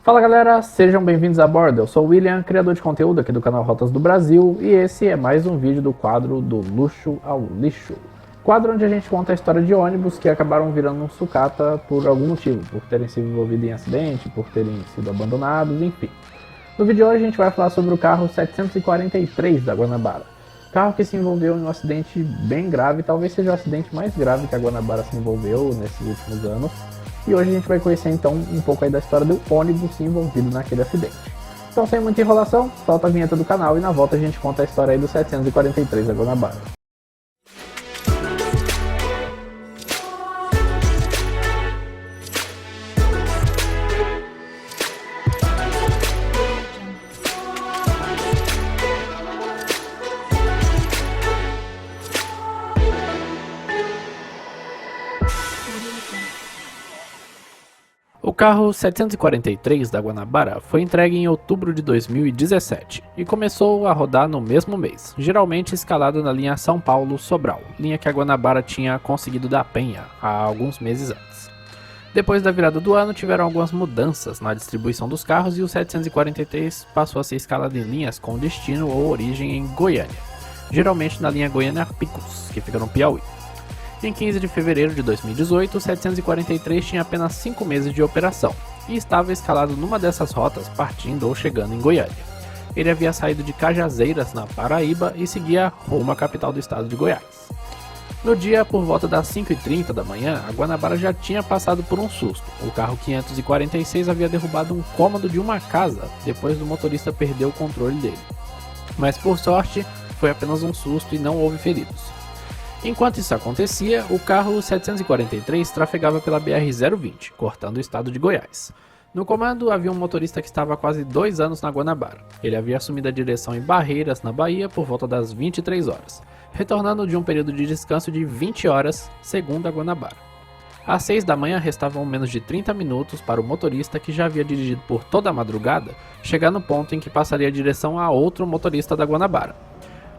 Fala galera, sejam bem-vindos a bordo. Eu sou o William, criador de conteúdo aqui do canal Rotas do Brasil, e esse é mais um vídeo do quadro Do Luxo ao Lixo. Quadro onde a gente conta a história de ônibus que acabaram virando um sucata por algum motivo, por terem sido envolvidos em acidente, por terem sido abandonados, enfim. No vídeo de hoje a gente vai falar sobre o carro 743 da Guanabara. Carro que se envolveu em um acidente bem grave, talvez seja o acidente mais grave que a Guanabara se envolveu nesses últimos anos. E hoje a gente vai conhecer então um pouco aí da história do ônibus envolvido naquele acidente. Então, sem muita enrolação, solta a vinheta do canal e na volta a gente conta a história aí do 743 da Guanabara. O carro 743 da Guanabara foi entregue em outubro de 2017 e começou a rodar no mesmo mês, geralmente escalado na linha São Paulo-Sobral, linha que a Guanabara tinha conseguido da Penha há alguns meses antes. Depois da virada do ano, tiveram algumas mudanças na distribuição dos carros e o 743 passou a ser escalado em linhas com destino ou origem em Goiânia, geralmente na linha Goiânia-Picos, que fica no Piauí. Em 15 de fevereiro de 2018, o 743 tinha apenas 5 meses de operação e estava escalado numa dessas rotas partindo ou chegando em Goiânia. Ele havia saído de Cajazeiras, na Paraíba, e seguia rumo à capital do estado de Goiás. No dia, por volta das 5h30 da manhã, a Guanabara já tinha passado por um susto. O carro 546 havia derrubado um cômodo de uma casa depois do motorista perder o controle dele. Mas por sorte, foi apenas um susto e não houve feridos. Enquanto isso acontecia, o carro 743 trafegava pela BR-020, cortando o estado de Goiás. No comando havia um motorista que estava há quase 2 anos na Guanabara. Ele havia assumido a direção em Barreiras, na Bahia, por volta das 23 horas, retornando de um período de descanso de 20 horas, segundo a Guanabara. Às 6 da manhã restavam menos de 30 minutos para o motorista, que já havia dirigido por toda a madrugada, chegar no ponto em que passaria a direção a outro motorista da Guanabara.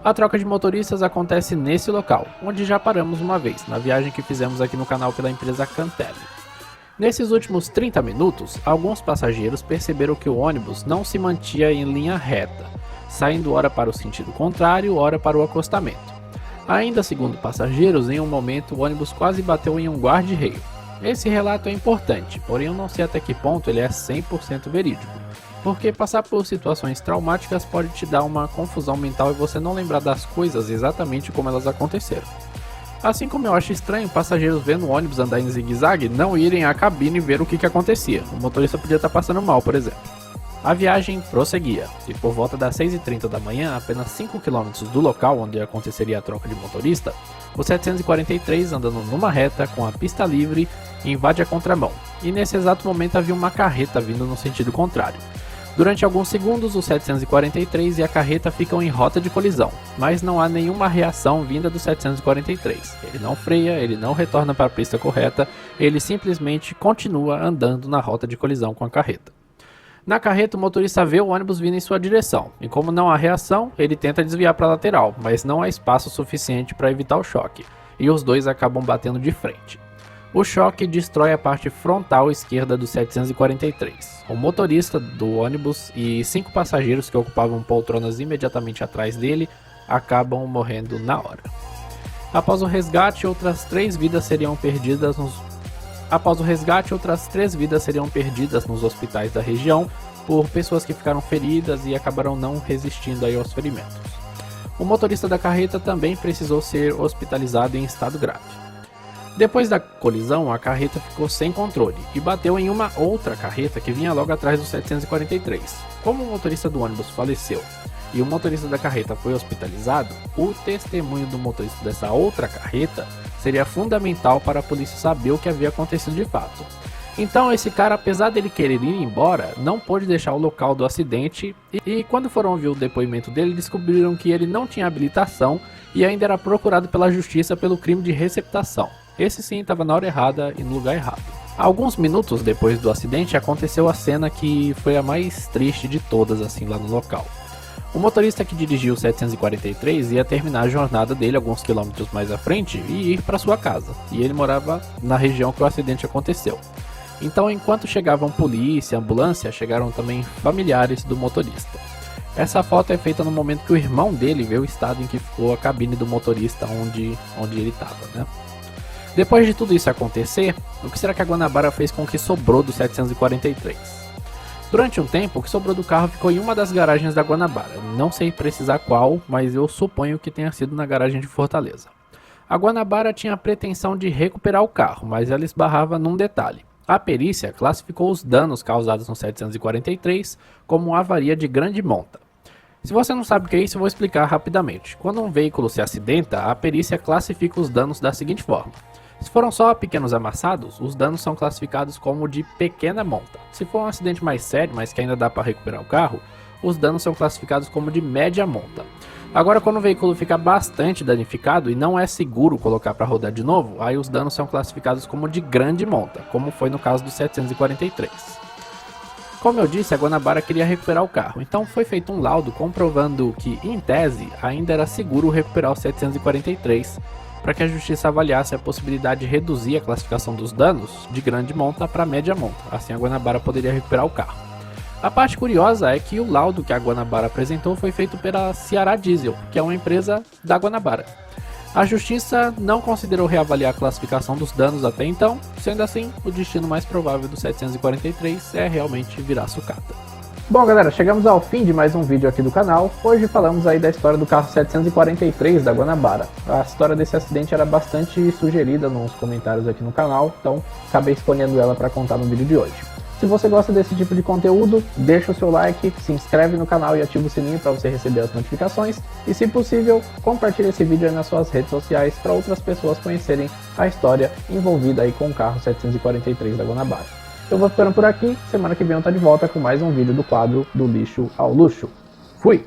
A troca de motoristas acontece nesse local, onde já paramos uma vez, na viagem que fizemos aqui no canal pela empresa Cantelli. Nesses últimos 30 minutos, alguns passageiros perceberam que o ônibus não se mantinha em linha reta, saindo ora para o sentido contrário, ora para o acostamento. Ainda segundo passageiros, em um momento o ônibus quase bateu em um guarda-reio. Esse relato é importante, porém eu não sei até que ponto ele é 100% verídico. Porque passar por situações traumáticas pode te dar uma confusão mental e você não lembrar das coisas exatamente como elas aconteceram. Assim como eu acho estranho passageiros vendo o ônibus andar em zigue-zague não irem à cabine e ver o que acontecia. O motorista podia estar passando mal, por exemplo. A viagem prosseguia, e por volta das 6h30 da manhã, apenas 5 km do local onde aconteceria a troca de motorista, o 743 andando numa reta com a pista livre invade a contramão, e nesse exato momento havia uma carreta vindo no sentido contrário. Durante alguns segundos, o 743 e a carreta ficam em rota de colisão, mas não há nenhuma reação vinda do 743. Ele não freia, ele não retorna para a pista correta, ele simplesmente continua andando na rota de colisão com a carreta. Na carreta, o motorista vê o ônibus vindo em sua direção, e como não há reação, ele tenta desviar para a lateral, mas não há espaço suficiente para evitar o choque, e os dois acabam batendo de frente. O choque destrói a parte frontal esquerda do 743. O motorista do ônibus e 5 passageiros que ocupavam poltronas imediatamente atrás dele acabam morrendo na hora. Após o resgate, outras 3 vidas seriam perdidas nos hospitais da região por pessoas que ficaram feridas e acabaram não resistindo aí aos ferimentos. O motorista da carreta também precisou ser hospitalizado em estado grave. Depois da colisão, a carreta ficou sem controle e bateu em uma outra carreta que vinha logo atrás do 743. Como o motorista do ônibus faleceu e o motorista da carreta foi hospitalizado, o testemunho do motorista dessa outra carreta seria fundamental para a polícia saber o que havia acontecido de fato. Então esse cara, apesar dele querer ir embora, não pôde deixar o local do acidente e quando foram ouvir o depoimento dele, descobriram que ele não tinha habilitação e ainda era procurado pela justiça pelo crime de receptação. Esse sim estava na hora errada e no lugar errado. Alguns minutos depois do acidente aconteceu a cena que foi a mais triste de todas assim lá no local. O motorista que dirigiu o 743 ia terminar a jornada dele alguns quilômetros mais à frente e ir para sua casa, e ele morava na região que o acidente aconteceu. Então, enquanto chegavam polícia e ambulância, chegaram também familiares do motorista. Essa foto é feita no momento que o irmão dele vê o estado em que ficou a cabine do motorista onde ele estava, né? Depois de tudo isso acontecer, o que será que a Guanabara fez com o que sobrou do 743? Durante um tempo, o que sobrou do carro ficou em uma das garagens da Guanabara. Não sei precisar qual, mas eu suponho que tenha sido na garagem de Fortaleza. A Guanabara tinha a pretensão de recuperar o carro, mas ela esbarrava num detalhe. A perícia classificou os danos causados no 743 como avaria de grande monta. Se você não sabe o que é isso, eu vou explicar rapidamente. Quando um veículo se acidenta, a perícia classifica os danos da seguinte forma. Se foram só pequenos amassados, os danos são classificados como de pequena monta. Se for um acidente mais sério, mas que ainda dá para recuperar o carro, os danos são classificados como de média monta. Agora, quando o veículo fica bastante danificado e não é seguro colocar para rodar de novo, aí os danos são classificados como de grande monta, como foi no caso do 743. Como eu disse, a Guanabara queria recuperar o carro, então foi feito um laudo comprovando que, em tese, ainda era seguro recuperar o 743, para que a justiça avaliasse a possibilidade de reduzir a classificação dos danos de grande monta para média monta, assim a Guanabara poderia recuperar o carro. A parte curiosa é que o laudo que a Guanabara apresentou foi feito pela Ceará Diesel, que é uma empresa da Guanabara. A justiça não considerou reavaliar a classificação dos danos até então, sendo assim, o destino mais provável do 743 é realmente virar sucata. Bom galera, chegamos ao fim de mais um vídeo aqui do canal. Hoje falamos aí da história do carro 743 da Guanabara. A história desse acidente era bastante sugerida nos comentários aqui no canal, então acabei escolhendo ela para contar no vídeo de hoje. Se você gosta desse tipo de conteúdo, deixa o seu like, se inscreve no canal e ativa o sininho para você receber as notificações. E se possível, compartilhe esse vídeo aí nas suas redes sociais para outras pessoas conhecerem a história envolvida aí com o carro 743 da Guanabara. Eu vou ficando por aqui, semana que vem eu tô de volta com mais um vídeo do quadro Do Lixo ao Luxo. Fui!